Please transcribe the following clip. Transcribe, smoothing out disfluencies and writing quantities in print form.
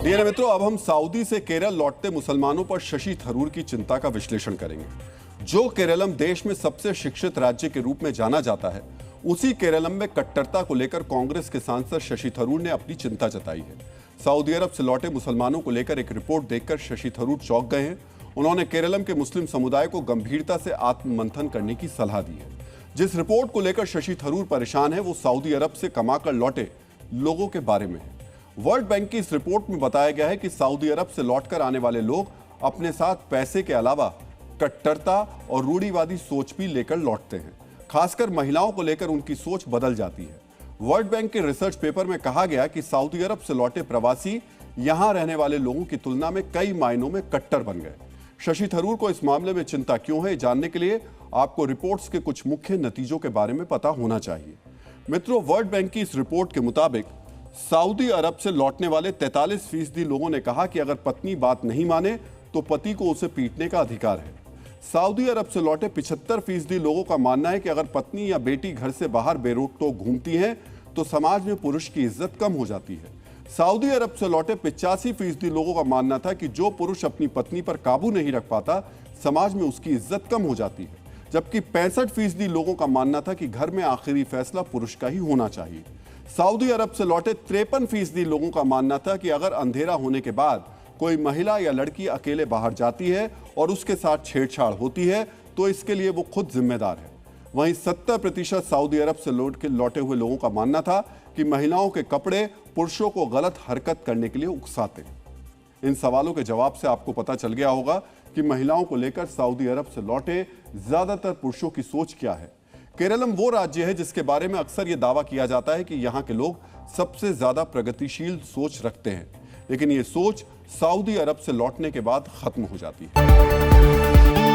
प्रिय मित्रों, अब हम सऊदी से केरल लौटते मुसलमानों पर शशि थरूर की चिंता का विश्लेषण करेंगे। जो केरलम देश में सबसे शिक्षित राज्य के रूप में जाना जाता है, उसी केरलम में कट्टरता को लेकर कांग्रेस के सांसद शशि थरूर ने अपनी चिंता जताई है। सऊदी अरब से लौटे मुसलमानों को लेकर एक रिपोर्ट देखकर शशि थरूर चौंक गए हैं। उन्होंने केरलम के मुस्लिम समुदाय को गंभीरता से आत्ममंथन करने की सलाह दी है। जिस रिपोर्ट को लेकर शशि थरूर परेशान है, वो सऊदी अरब से कमाकर लौटे लोगों के बारे में है। वर्ल्ड बैंक की इस रिपोर्ट में बताया गया है कि सऊदी अरब से लौटकर आने वाले लोग अपने साथ पैसे के अलावा कट्टरता और रूढ़िवादी सोच भी लेकर लौटते हैं। खासकर महिलाओं को लेकर उनकी सोच बदल जाती है। वर्ल्ड बैंक के रिसर्च पेपर में कहा गया कि सऊदी अरब से लौटे प्रवासी यहां रहने वाले लोगों की तुलना में कई मायनों में कट्टर बन गए। शशि थरूर को इस मामले में चिंता क्यों है, जानने के लिए आपको रिपोर्ट्स के कुछ मुख्य नतीजों के बारे में पता होना चाहिए। मित्रों, वर्ल्ड बैंक की इस रिपोर्ट के मुताबिक सऊदी अरब से लौटने वाले 43% लोगों ने कहा कि अगर पत्नी बात नहीं माने तो पति को उसे पीटने का अधिकार है। सऊदी अरब से लौटे 75% लोगों का मानना है कि अगर पत्नी या बेटी घर से बाहर बेरोक-टोक घूमती है तो समाज में पुरुष की इज्जत कम हो जाती है। सऊदी अरब से लौटे 85% लोगों का मानना था कि जो पुरुष अपनी पत्नी पर काबू नहीं रख पाता, समाज में उसकी इज्जत कम हो जाती है। जबकि 65% लोगों का मानना था कि घर में आखिरी फैसला पुरुष का ही होना चाहिए। सऊदी अरब से लौटे 53% लोगों का मानना था कि अगर अंधेरा होने के बाद कोई महिला या लड़की अकेले बाहर जाती है और उसके साथ छेड़छाड़ होती है तो इसके लिए वो खुद जिम्मेदार है। वहीं 70% सऊदी अरब से लौटे हुए लोगों का मानना था कि महिलाओं के कपड़े पुरुषों को गलत हरकत करने के लिए उकसाते हैं। इन सवालों के जवाब से आपको पता चल गया होगा कि महिलाओं को लेकर सऊदी अरब से लौटे ज्यादातर पुरुषों की सोच क्या है। केरलम वो राज्य है जिसके बारे में अक्सर यह दावा किया जाता है कि यहाँ के लोग सबसे ज्यादा प्रगतिशील सोच रखते हैं, लेकिन ये सोच सऊदी अरब से लौटने के बाद खत्म हो जाती है।